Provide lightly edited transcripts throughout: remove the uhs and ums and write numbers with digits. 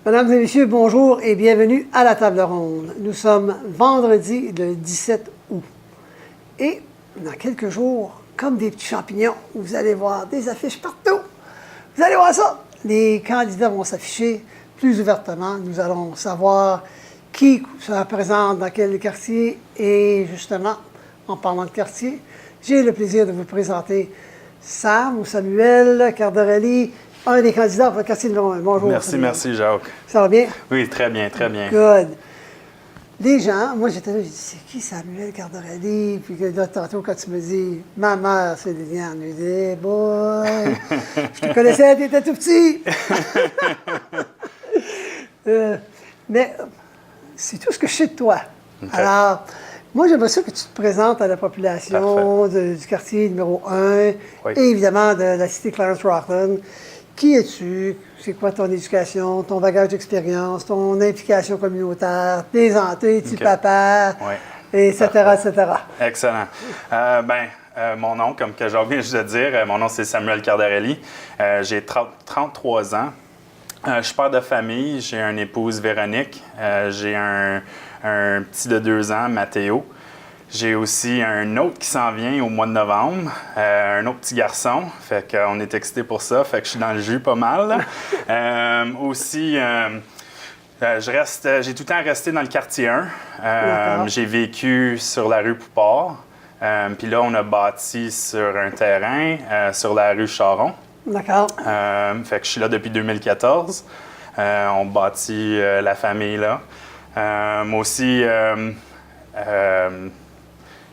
Mesdames et messieurs, bonjour et bienvenue à la table ronde. Nous sommes vendredi le 17 août. Et dans quelques jours, comme des petits champignons, vous allez voir des affiches partout. Vous allez voir ça. Les candidats vont s'afficher plus ouvertement. Nous allons savoir qui se représente dans quel quartier. Et justement, en parlant de quartier, j'ai le plaisir de vous présenter Sam ou Samuel Cardarelli, un des candidats pour le quartier numéro 1. Bonjour. Merci, Jacques. Ça va bien? Oui, très bien, très bien. Good. Les gens, moi j'étais là, j'ai dit, c'est qui Samuel Cardarelli? Puis là, tantôt, quand tu me dis, ma mère, c'est Liliane, je dis, hey boy, je te connaissais, tu étais tout petit. Mais c'est tout ce que je sais de toi. Okay. Alors, moi, j'aimerais ça que tu te présentes à la population du quartier numéro 1 oui. et évidemment de la cité Clarence-Rockland. Qui es-tu? C'est quoi ton éducation, ton bagage d'expérience, ton implication communautaire, tes es-tu papa, etc., etc. Excellent. Mon nom, comme que j'ai vient juste de dire, mon nom c'est Samuel Cardarelli. J'ai 33 ans. Je suis père de famille. J'ai une épouse, Véronique. J'ai un petit de 2 ans, Mathéo. J'ai aussi un autre qui s'en vient au mois de novembre, un autre petit garçon. Fait qu'on est excités pour ça. Fait que je suis dans le jus pas mal. J'ai tout le temps resté dans le quartier 1. J'ai vécu sur la rue Poupard. Puis là, on a bâti sur un terrain sur la rue Charon. D'accord. Fait que je suis là depuis 2014. On bâtit la famille là. Moi aussi,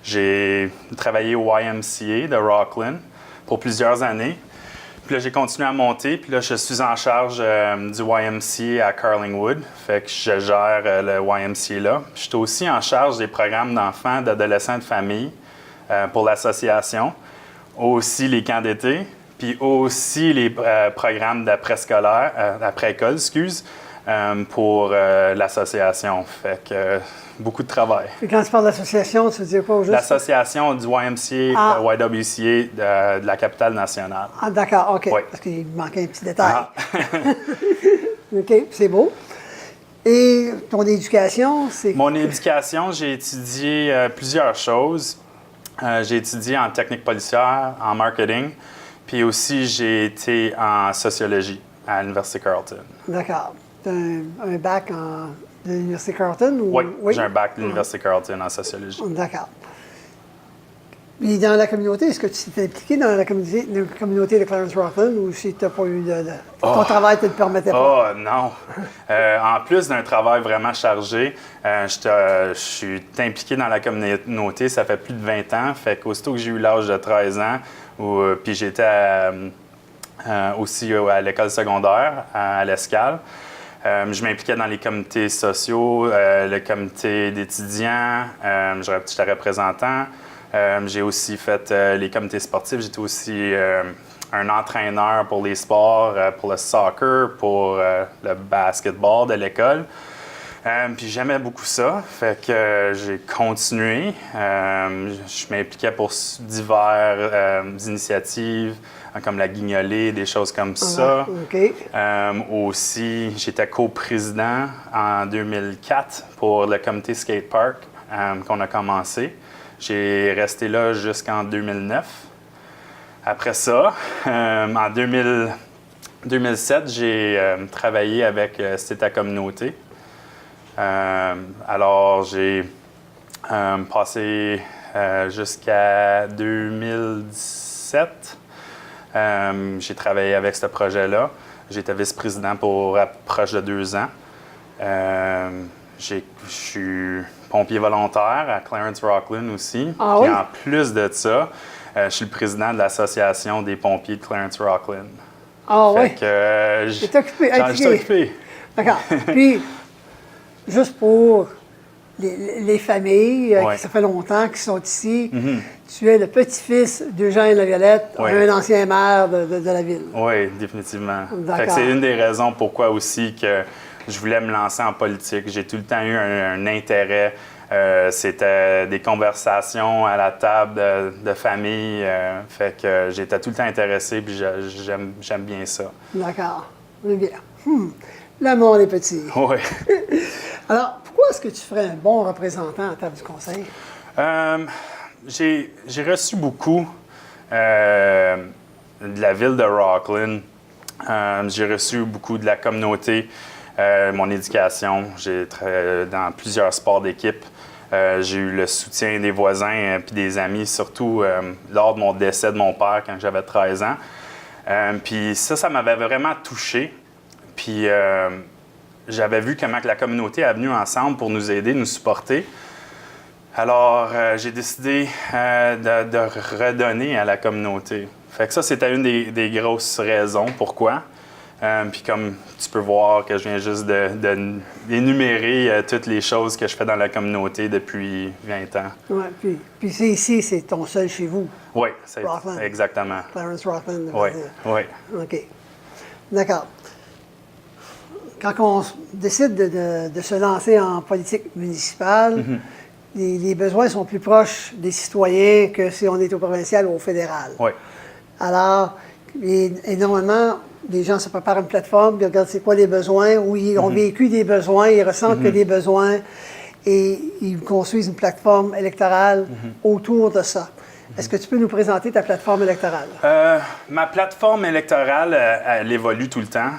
j'ai travaillé au YMCA de Rockland pour plusieurs années. Puis là, j'ai continué à monter. Puis là, je suis en charge du YMCA à Carlingwood. Fait que je gère le YMCA là. Je suis aussi en charge des programmes d'enfants, d'adolescents, de famille pour l'association. Aussi les camps d'été. Puis aussi les programmes d'après-scolaire, après-école, pour l'association. Fait que beaucoup de travail. Et quand tu parles d'association, tu veux dire quoi au juste? L'association du YMCA, YWCA de la capitale nationale. Ah, d'accord, OK. Oui. Parce qu'il manquait un petit détail. OK, c'est beau. Et ton éducation, c'est... Mon éducation, j'ai étudié plusieurs choses. J'ai étudié en technique policière, en marketing, puis aussi j'ai été en sociologie à l'Université Carleton. D'accord. Tu as un bac de l'Université Carleton? Ou... Oui, j'ai un bac de l'Université Carleton en sociologie. D'accord. Et dans la communauté, est-ce que tu t'es impliqué dans la communauté de Clarence-Rockland ou si tu n'as pas eu ton travail ne te le permettait pas? Oh non! En plus d'un travail vraiment chargé, je suis impliqué dans la communauté, ça fait plus de 20 ans. Fait qu'aussitôt que j'ai eu l'âge de 13 ans, puis j'étais aussi à l'école secondaire, à l'Escale. Je m'impliquais dans les comités sociaux, le comité d'étudiants, j'étais représentant. J'ai aussi fait les comités sportifs. J'étais aussi un entraîneur pour les sports, pour le soccer, pour le basketball de l'école. Puis j'aimais beaucoup ça, fait que j'ai continué. Je m'impliquais pour diverses initiatives, comme la guignolée, des choses comme ça. Okay. Aussi, j'étais coprésident en 2004 pour le comité skate park qu'on a commencé. J'ai resté là jusqu'en 2009. Après ça, en 2007, j'ai travaillé avec C'était ta communauté. Alors, j'ai passé jusqu'à 2017. J'ai travaillé avec ce projet-là. J'étais vice-président pour proche de 2 ans. Je suis pompier volontaire à Clarence-Rockland aussi. Ah, puis oui? en plus de ça, je suis le président de l'Association des pompiers de Clarence-Rockland. Ah oui? Fait que je suis occupé. D'accord. Puis, juste pour les familles qui ça fait longtemps qui sont ici, tu es le petit-fils d'Eugène Laviolette, un ancien maire de la ville. Oui, définitivement. Fait que c'est une des raisons pourquoi aussi que je voulais me lancer en politique. J'ai tout le temps eu un intérêt. C'était des conversations à la table de famille. Fait que j'étais tout le temps intéressé, puis j'aime bien ça. D'accord. Bien. Le monde est petit. Oui. Alors, pourquoi est-ce que tu ferais un bon représentant à la table du conseil? J'ai reçu beaucoup de la ville de Rockland. J'ai reçu beaucoup de la communauté, mon éducation. J'ai travaillé dans plusieurs sports d'équipe. J'ai eu le soutien des voisins et des amis, surtout lors de mon décès de mon père quand j'avais 13 ans. Puis ça m'avait vraiment touché. Puis j'avais vu comment que la communauté est venue ensemble pour nous aider, nous supporter. Alors, j'ai décidé de redonner à la communauté. Fait que ça, c'était une des grosses raisons. Pourquoi? Puis comme tu peux voir que je viens juste d'énumérer toutes les choses que je fais dans la communauté depuis 20 ans. Oui, puis c'est ici, c'est ton seul chez vous. Oui, c'est Rockland. exactement. Clarence Rockland. Oui, oui. OK. D'accord. Quand on décide de se lancer en politique municipale, les besoins sont plus proches des citoyens que si on est au provincial ou au fédéral. Oui. Alors, énormément, les gens se préparent une plateforme, ils regardent c'est quoi les besoins, ou ils ont vécu des besoins, ils ressentent que des besoins, et ils construisent une plateforme électorale autour de ça. Est-ce que tu peux nous présenter ta plateforme électorale? Ma plateforme électorale, elle évolue tout le temps.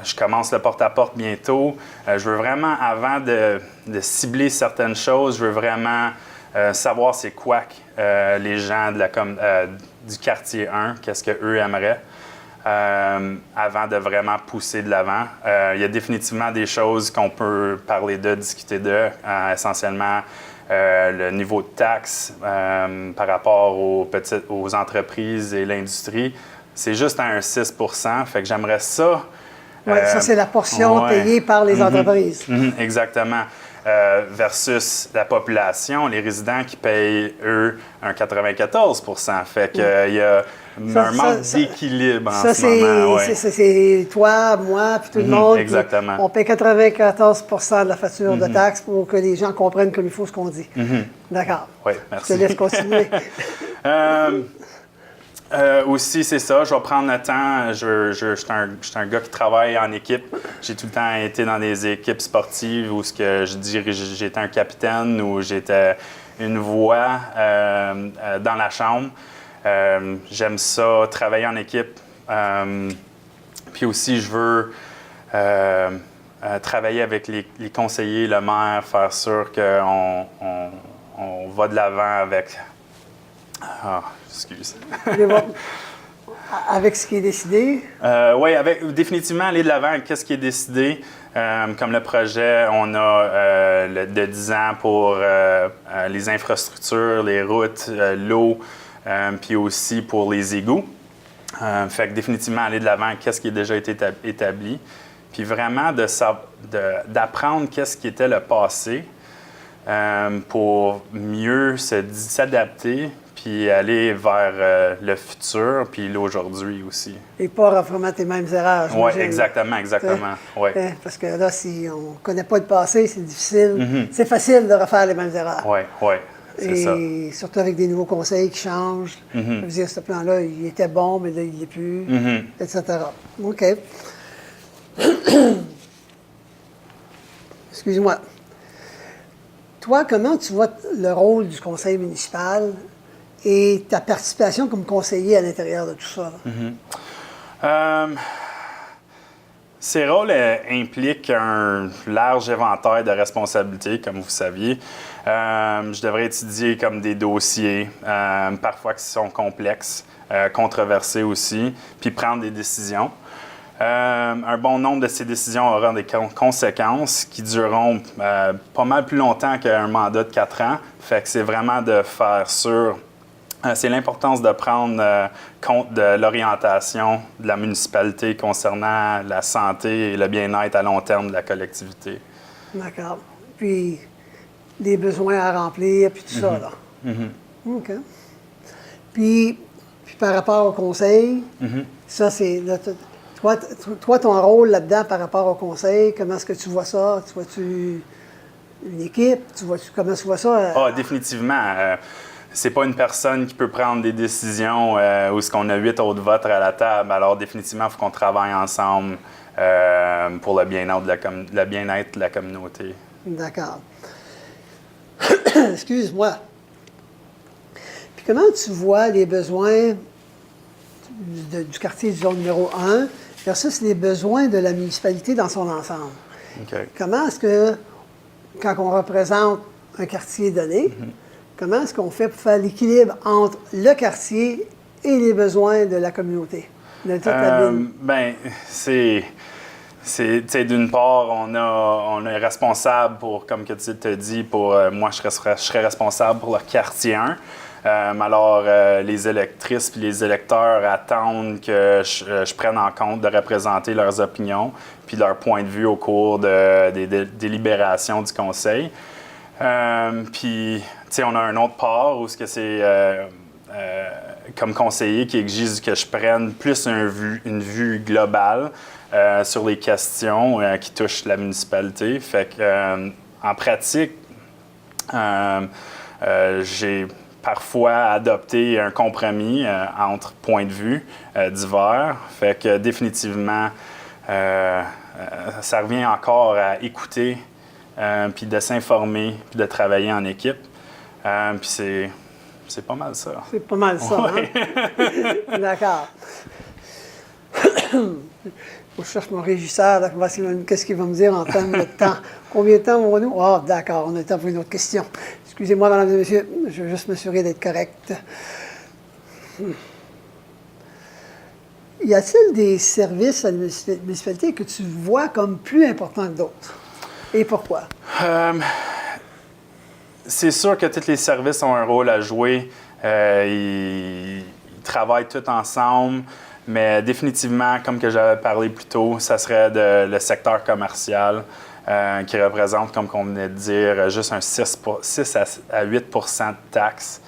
Je commence le porte-à-porte bientôt. Je veux vraiment, avant de cibler certaines choses, je veux vraiment savoir c'est quoi les gens du quartier 1, qu'est-ce qu'eux aimeraient, avant de vraiment pousser de l'avant. Il y a définitivement des choses qu'on peut parler de, discuter de, essentiellement le niveau de taxes par rapport aux entreprises et l'industrie. C'est juste à un 6 %, fait que j'aimerais ça. Oui, ça, c'est la portion payée par les entreprises. Exactement. Versus la population, les résidents qui payent, eux, un 94 % Fait qu'il y a un manque d'équilibre en ce moment. Ouais. C'est toi, moi, puis tout le monde. Exactement. On paye 94 de la facture de taxes pour que les gens comprennent comme il faut ce qu'on dit. D'accord. Oui, merci. Je te laisse continuer. Aussi, c'est ça, je vais prendre le temps. Je suis un gars qui travaille en équipe. J'ai tout le temps été dans des équipes sportives où j'étais un capitaine, où j'étais une voix dans la chambre. J'aime ça, travailler en équipe. Puis aussi, je veux travailler avec les conseillers, le maire, faire sûr qu'on va de l'avant avec... Ah, excuse. Avec ce qui est décidé? Oui, définitivement aller de l'avant avec ce qui est décidé. Comme le projet, on a de 10 ans pour les infrastructures, les routes, l'eau, puis aussi pour les égouts. Fait que définitivement aller de l'avant avec ce qui a déjà été établi. Puis vraiment d'apprendre qu'est-ce qui était le passé pour mieux s'adapter puis aller vers le futur, puis l'aujourd'hui aussi. Et pas refaire tes mêmes erreurs. Oui, exactement. Ouais. Parce que là, si on ne connaît pas le passé, c'est difficile. C'est facile de refaire les mêmes erreurs. Oui, c'est ça. Et surtout avec des nouveaux conseils qui changent. Je veux dire, ce plan-là, il était bon, mais là, il ne l'est plus, etc. OK. Excuse-moi. Toi, comment tu vois le rôle du conseil municipal et ta participation comme conseiller à l'intérieur de tout ça? Ces rôles impliquent un large éventail de responsabilités, comme vous saviez. Je devrais étudier comme des dossiers, parfois qui sont complexes, controversés aussi, puis prendre des décisions. Un bon nombre de ces décisions auront des conséquences qui dureront pas mal plus longtemps qu'un mandat de 4 ans. Fait que c'est vraiment de faire sûr... c'est l'importance de prendre compte de l'orientation de la municipalité concernant la santé et le bien-être à long terme de la collectivité. D'accord. Puis, des besoins à remplir, puis tout ça, là. OK. Puis, par rapport au conseil, ça, c'est... Toi, ton rôle là-dedans par rapport au conseil, comment est-ce que tu vois ça? Tu vois-tu une équipe? Comment tu vois ça? Définitivement. c'est pas une personne qui peut prendre des décisions où est-ce qu'on a 8 autres votes à la table. Alors, définitivement, il faut qu'on travaille ensemble pour le bien-être de la communauté. D'accord. Excuse-moi. Puis comment tu vois les besoins du quartier du zone numéro 1 versus les besoins de la municipalité dans son ensemble? OK. Comment est-ce que, quand on représente un quartier donné, comment est-ce qu'on fait pour faire l'équilibre entre le quartier et les besoins de la communauté, de toute la ville? Ben, d'une part, on est responsable pour, comme que tu te dis, moi, je serais responsable pour le quartier 1. Alors, les électrices et les électeurs attendent que je prenne en compte de représenter leurs opinions puis leur point de vue au cours des délibérations du conseil. Puis, tu sais, on a un autre part où c'est comme conseiller qui exige que je prenne plus une vue globale sur les questions qui touchent la municipalité. Fait que, en pratique, j'ai parfois adopté un compromis entre points de vue divers. Fait que définitivement, ça revient encore à écouter, puis de s'informer, puis de travailler en équipe. Puis c'est pas mal ça. C'est pas mal ça, Ouais. hein? D'accord. Je cherche mon régisseur, là, qu'est-ce qu'il va me dire en termes de temps? Combien de temps avons-nous? Ah, d'accord, on a le temps pour une autre question. Excusez-moi, mesdames et messieurs, je veux juste m'assurer d'être correct. Y a-t-il des services à la municipalité que tu vois comme plus importants que d'autres? Et pourquoi? C'est sûr que tous les services ont un rôle à jouer. Ils travaillent tous ensemble. Mais définitivement, comme que j'avais parlé plus tôt, ça serait le secteur commercial qui représente, comme on venait de dire, juste un 6 à 8 de taxes.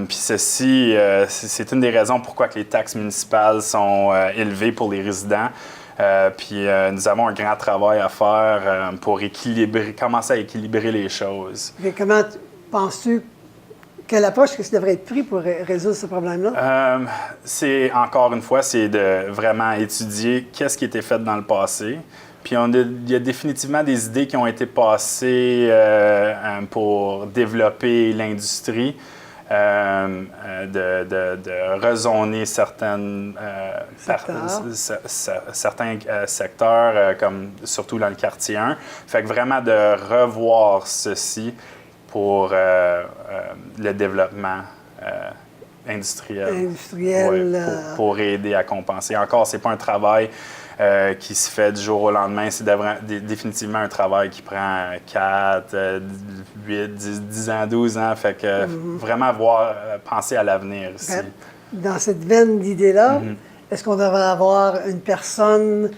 Puis ceci, c'est une des raisons pourquoi que les taxes municipales sont élevées pour les résidents. Puis nous avons un grand travail à faire pour commencer à équilibrer les choses. Et comment penses-tu, quelle approche que ça devrait être pris pour résoudre ce problème-là? C'est, encore une fois, c'est de vraiment étudier qu'est-ce qui a été fait dans le passé. Puis il y a définitivement des idées qui ont été passées pour développer l'industrie, de rezoner certains secteurs, comme surtout dans le quartier 1. Fait que vraiment de revoir ceci pour le développement industriel. Pour aider à compenser. Encore, c'est pas un travail qui se fait du jour au lendemain. C'est définitivement un travail qui prend 4, 8, 10 ans, 12 ans. Fait que vraiment penser à l'avenir ici. Dans cette veine d'idées-là, est-ce qu'on devrait avoir une personne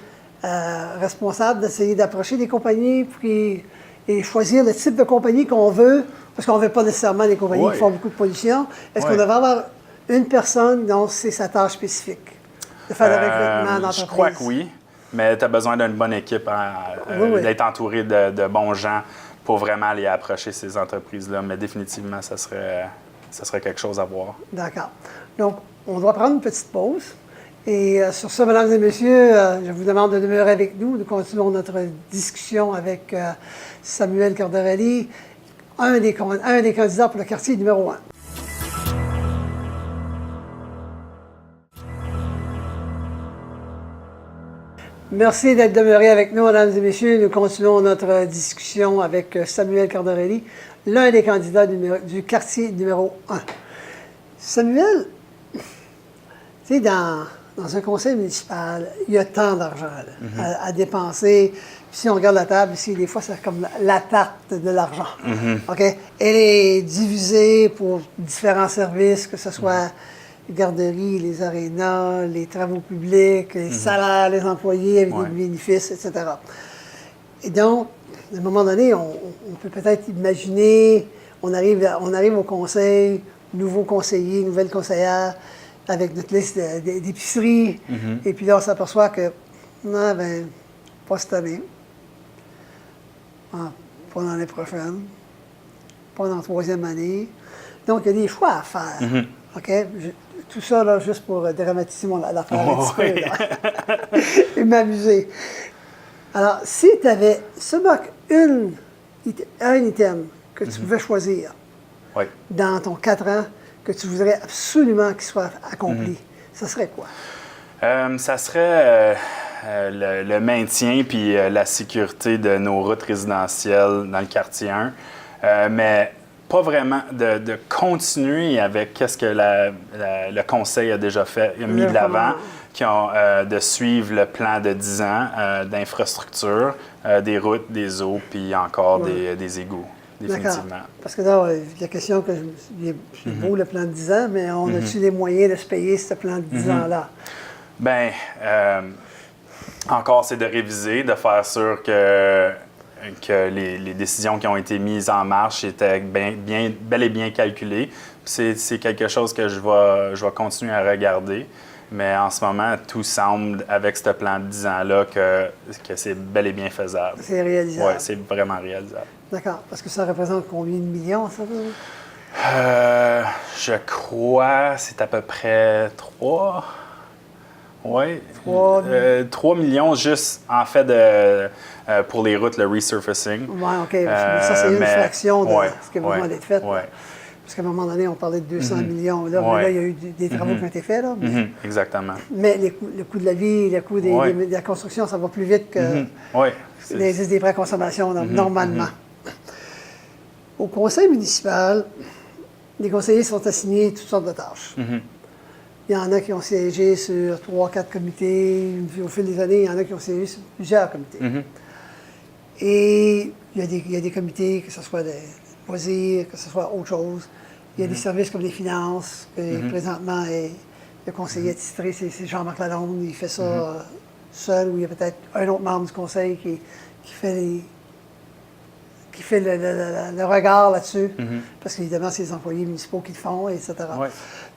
responsable d'essayer d'approcher des compagnies et choisir le type de compagnie qu'on veut, parce qu'on ne veut pas nécessairement des compagnies qui font beaucoup de pollution. Est-ce qu'on devrait avoir une personne dont c'est sa tâche spécifique, de faire le recrutement d'entreprise? Je crois que oui, mais tu as besoin d'une bonne équipe, d'être entouré de bons gens pour vraiment aller approcher ces entreprises-là. Mais définitivement, ça serait quelque chose à voir. D'accord. Donc, on doit prendre une petite pause. Et sur ça, mesdames et messieurs, je vous demande de demeurer avec nous. Nous continuons notre discussion avec Samuel Cardarelli, un des candidats pour le quartier numéro 1. Merci d'être demeurés avec nous, mesdames et messieurs. Nous continuons notre discussion avec Samuel Cardarelli, l'un des candidats du quartier numéro 1. Samuel, tu sais, dans un conseil municipal, il y a tant d'argent à dépenser. Puis si on regarde la table ici, des fois, c'est comme la tarte de l'argent. OK? Elle est divisée pour différents services, que ce soit les garderies, les arénas, les travaux publics, les salaires, les employés avec des bénéfices, etc. Et donc, à un moment donné, on peut peut-être imaginer, on arrive au conseil, nouveaux conseillers, nouvelles conseillères, avec notre liste d'épicerie. Et puis là, on s'aperçoit que, non, ben, pas cette année, pas l'année prochaine, pas dans la troisième année. Donc, il y a des choix à faire. OK? Tout ça, là, juste pour dramatiser l'affaire un petit peu, là. Et m'amuser. Alors, si tu avais seulement un item que tu pouvais choisir Oui. dans ton 4 ans, que tu voudrais absolument qu'il soit accompli, ça serait quoi? Ça serait le maintien puis la sécurité de nos routes résidentielles dans le quartier 1. Mais pas vraiment de continuer avec ce que le conseil a déjà fait, a mis de l'avant, de suivre le plan de 10 ans d'infrastructure, des routes, des eaux, puis encore des égouts, définitivement. D'accord. Parce que là, la question que c'est beau le plan de 10 ans, mais on a-tu les moyens de se payer ce plan de 10 ans-là? Bien, encore, c'est de réviser, de faire sûr que les décisions qui ont été mises en marche étaient bel et bien calculées. C'est quelque chose que je vais continuer à regarder. Mais en ce moment, tout semble, avec ce plan de 10 ans-là, que c'est bel et bien faisable. C'est réalisable. Oui, c'est vraiment réalisable. D'accord. Parce que ça représente combien de millions, ça? Je crois que c'est à peu près 3. Oui. 3 millions juste, en fait, pour les routes, le resurfacing. Oui, OK. Ça, c'est une fraction de ce qui a besoin d'être fait. Oui. Parce qu'à un moment donné, on parlait de 200 millions. Là, Ouais. mais là, il y a eu des travaux qui ont été faits. Là, mais, Exactement. mais le coût de la vie, le coût de la construction, ça va plus vite que l'indice des prêts à consommation, normalement. Au conseil municipal, les conseillers sont assignés toutes sortes de tâches. Il y en a qui ont siégé sur 3-4 comités. Puis au fil des années, il y en a qui ont siégé sur plusieurs comités. Et il y a des comités, que ce soit des loisirs, que ce soit autre chose. Il y a des services comme les finances, que présentement, le conseiller attitré, c'est Jean-Marc Lalonde. Il fait ça seul, ou il y a peut-être un autre membre du conseil qui fait le regard là-dessus. Parce qu'évidemment, c'est les employés municipaux qui le font, etc. Ouais.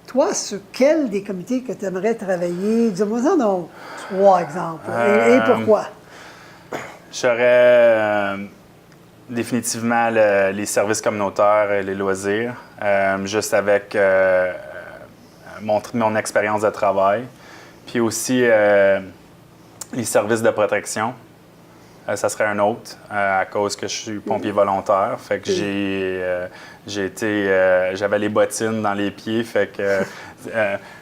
Toi, sur quel des comités que tu aimerais travailler? Dis-moi donc 3 exemples. Et pourquoi? J'aurais définitivement les services communautaires et les loisirs, juste avec mon expérience de travail. Puis aussi les services de protection. Ça serait un autre, à cause que je suis pompier volontaire. Fait que j'avais les bottines dans les pieds, fait que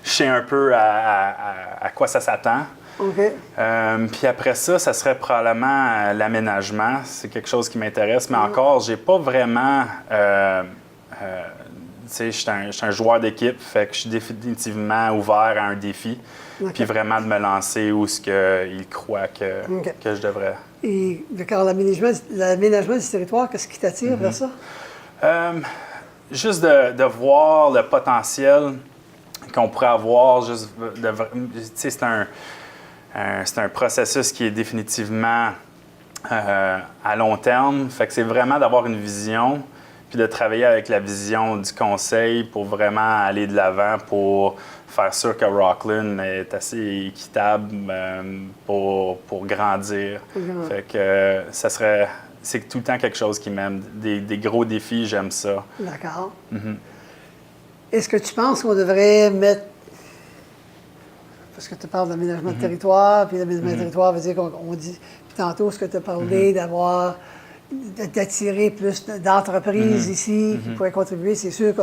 je sais un peu à quoi ça s'attend. OK. Puis après ça serait probablement l'aménagement. C'est quelque chose qui m'intéresse, mais encore, j'ai pas vraiment... tu sais, je suis un joueur d'équipe, fait que je suis définitivement ouvert à un défi. Puis vraiment de me lancer où ce qu'il croit que je devrais. Et d'accord, l'aménagement du territoire, qu'est-ce qui t'attire vers ça? Juste de voir le potentiel qu'on pourrait avoir. C'est un processus qui est définitivement à long terme. Fait que c'est vraiment d'avoir une vision, puis de travailler avec la vision du conseil pour vraiment aller de l'avant pour faire sûr que Rockland est assez équitable pour grandir. Fait que c'est tout le temps quelque chose qui m'aime. Des gros défis, j'aime ça. D'accord. Est-ce que tu penses qu'on devrait mettre... Parce que tu parles d'aménagement de territoire, puis l'aménagement de territoire veut dire qu'on dit... Puis tantôt, ce que tu as parlé d'attirer plus d'entreprises ici qui pourraient contribuer, c'est sûr que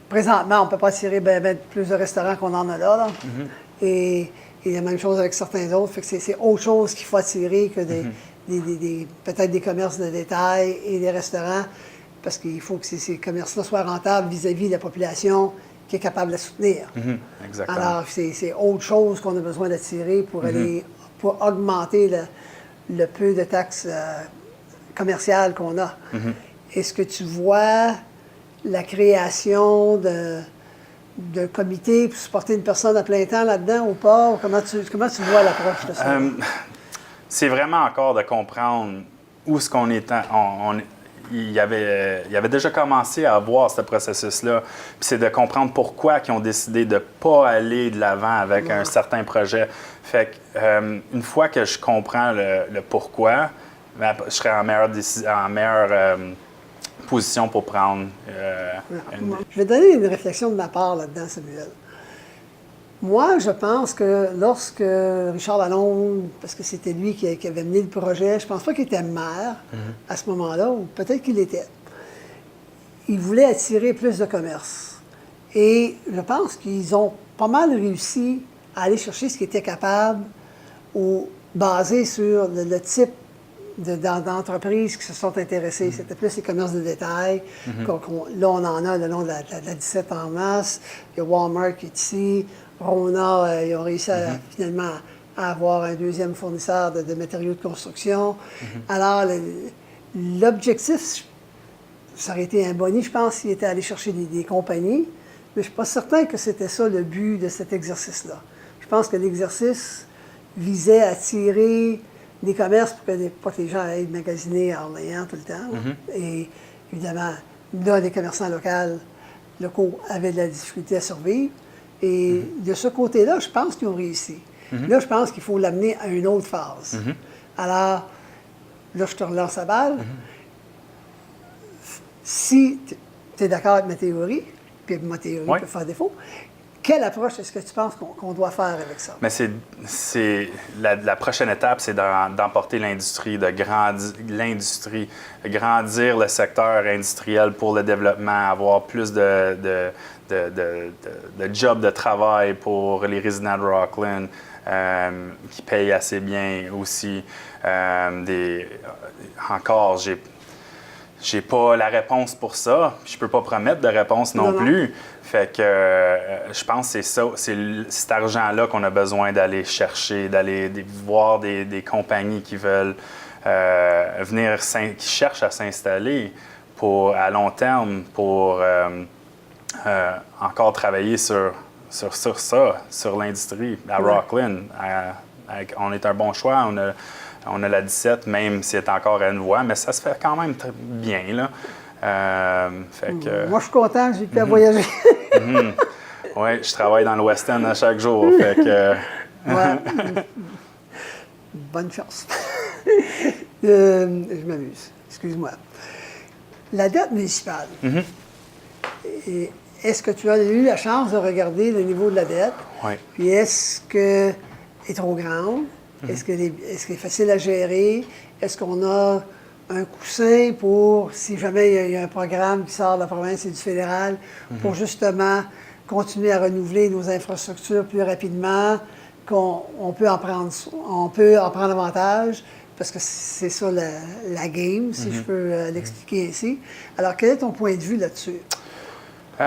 présentement, on ne peut pas attirer plus de restaurants qu'on en a là. Et la même chose avec certains autres. Fait que c'est autre chose qu'il faut attirer que peut-être des commerces de détail et des restaurants, parce qu'il faut que ces commerces-là soient rentables vis-à-vis de la population qui est capable de la soutenir. Exactement. Alors, c'est autre chose qu'on a besoin d'attirer pour augmenter le peu de taxes commerciales qu'on a. Est-ce que tu vois la création de comités pour supporter une personne à plein temps là-dedans ou pas? Ou comment tu vois l'approche de ça? C'est vraiment encore de comprendre où est-ce qu'on est. Il y avait déjà commencé à avoir ce processus-là. Puis c'est de comprendre pourquoi ils ont décidé de ne pas aller de l'avant avec un certain projet. Fait que, une fois que je comprends le pourquoi, je serai en meilleure position pour prendre. Je vais donner une réflexion de ma part là-dedans, Samuel. Moi, je pense que lorsque Richard Lalonde, parce que c'était lui qui avait mené le projet, je pense pas qu'il était maire à ce moment-là, ou peut-être qu'il l'était. Il voulait attirer plus de commerce. Et je pense qu'ils ont pas mal réussi à aller chercher ce qu'ils étaient capables, basé sur le type d'entreprises qui se sont intéressées. C'était plus les commerces de détail. Là, on en a le long de la 17 en masse. Il y a Walmart qui est ici. Rona, ils ont réussi finalement à avoir un deuxième fournisseur de matériaux de construction. Alors, l'objectif, ça aurait été un boni, je pense, s'il était allé chercher des compagnies. Mais je ne suis pas certain que c'était ça le but de cet exercice-là. Je pense que l'exercice visait à attirer des commerces pour pas que les gens aillent magasiner à Orléans tout le temps. Et évidemment, là, les commerçants locaux avaient de la difficulté à survivre. Et de ce côté-là, je pense qu'ils ont réussi. Là, je pense qu'il faut l'amener à une autre phase. Alors, là, je te relance la balle. Si tu es d'accord avec ma théorie, puis ma théorie peut faire défaut, quelle approche est-ce que tu penses qu'on doit faire avec ça? Mais la prochaine étape, c'est d'emporter l'industrie, de grandir le secteur industriel pour le développement, avoir plus de jobs de travail pour les résidents de Rockland qui payent assez bien aussi. Encore, j'ai pas la réponse pour ça. Je peux pas promettre de réponse non plus. Fait que je pense que c'est ça, c'est cet argent-là qu'on a besoin d'aller chercher, d'aller voir des compagnies qui veulent venir, qui cherchent à s'installer à long terme pour encore travailler sur ça, sur l'industrie. À Rockland, on est un bon choix. On a la 17, même si elle est encore à une voie, mais ça se fait quand même très bien, là. Moi, je suis content que j'ai pu voyager. Oui, je travaille dans le West End à chaque jour. Fait que, bonne chance. Je m'amuse. Excuse-moi. La dette municipale. Est-ce que tu as eu la chance de regarder le niveau de la dette? Oui. Puis est-ce qu'elle est trop grande? Est-ce qu'elle est facile à gérer? Est-ce qu'on a un coussin pour, si jamais il y a un programme qui sort de la province et du fédéral, pour justement continuer à renouveler nos infrastructures plus rapidement, qu'on peut en prendre avantage, parce que c'est ça la game, si je peux l'expliquer ainsi. Alors, quel est ton point de vue là-dessus? Tu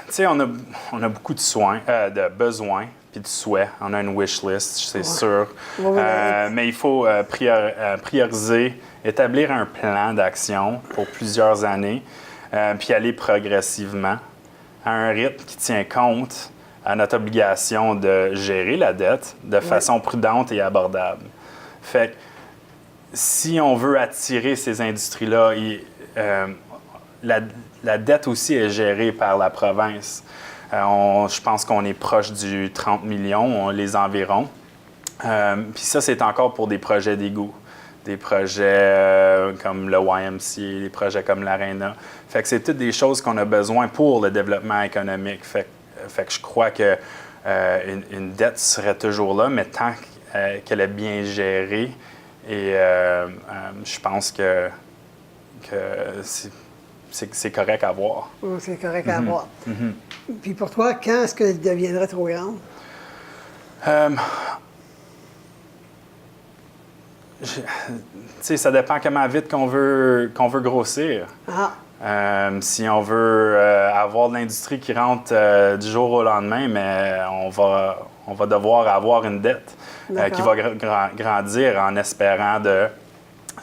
sais, on a beaucoup de besoins puis de souhaits. On a une wish list, c'est sûr. Mais il faut prioriser, établir un plan d'action pour plusieurs années, puis aller progressivement à un rythme qui tient compte à notre obligation de gérer la dette de façon prudente et abordable. Fait que si on veut attirer ces industries-là, la dette aussi est gérée par la province. Je pense qu'on est proche du 30 millions, les environs. Puis ça, c'est encore pour des projets d'égout. Des projets comme le YMCA, des projets comme l'Arena. Fait que c'est toutes des choses qu'on a besoin pour le développement économique. Fait que je crois que une dette serait toujours là, mais tant qu'elle est bien gérée, et je pense que c'est correct à voir. C'est correct à voir. Puis pour toi, quand est-ce qu'elle deviendrait trop grande? Ça dépend comment vite qu'on veut grossir. Si on veut avoir de l'industrie qui rentre du jour au lendemain, mais on va devoir avoir une dette qui va grandir en espérant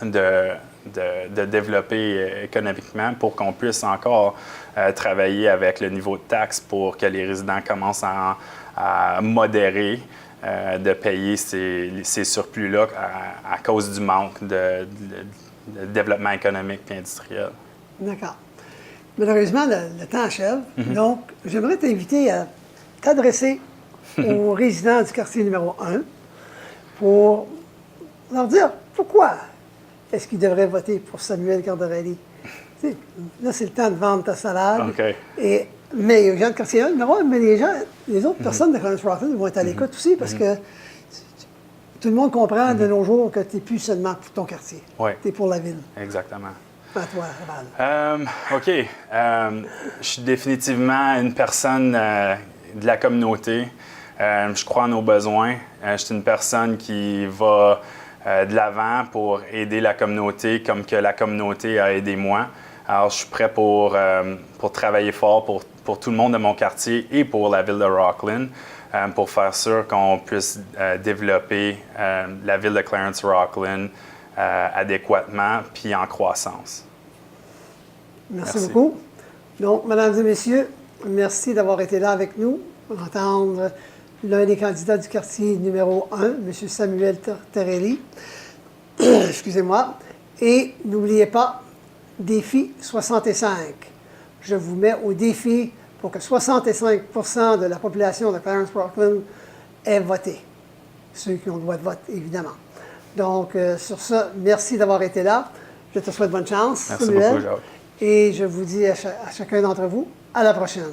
de développer économiquement pour qu'on puisse encore travailler avec le niveau de taxes pour que les résidents commencent à modérer de payer ces surplus-là à cause du manque de développement économique et industriel. D'accord. Malheureusement, le temps achève. Donc, j'aimerais t'inviter à t'adresser aux résidents du quartier numéro 1 pour leur dire pourquoi est-ce qu'ils devraient voter pour Samuel Cardarelli. tu sais, là, c'est le temps de vendre ta salade. OK. Mais les gens de quartier 1, mais les autres personnes de Clarence Rockland vont être à l'écoute aussi parce que tout le monde comprend de nos jours que tu n'es plus seulement pour ton quartier. Oui. Tu es pour la ville. Exactement. À toi, Val. OK. Je suis définitivement une personne de la communauté. Je crois en nos besoins. Je suis une personne qui va de l'avant pour aider la communauté comme que la communauté a aidé moi. Alors, je suis prêt pour travailler fort pour tout le monde de mon quartier et pour la ville de Rockland pour faire sûr qu'on puisse développer la ville de Clarence-Rockland adéquatement puis en croissance. Merci beaucoup. Donc, mesdames et messieurs, merci d'avoir été là avec nous pour entendre l'un des candidats du quartier numéro 1, M. Samuel Tortorelli. Excusez-moi. Et n'oubliez pas, défi 65. Je vous mets au défi pour que 65 de la population de Clarence-Rockland ait voté. Ceux qui ont le droit de vote, évidemment. Donc, sur ça, merci d'avoir été là. Je te souhaite bonne chance, Merci Samuel. beaucoup, Jacques. Et je vous dis à chacun d'entre vous, à la prochaine.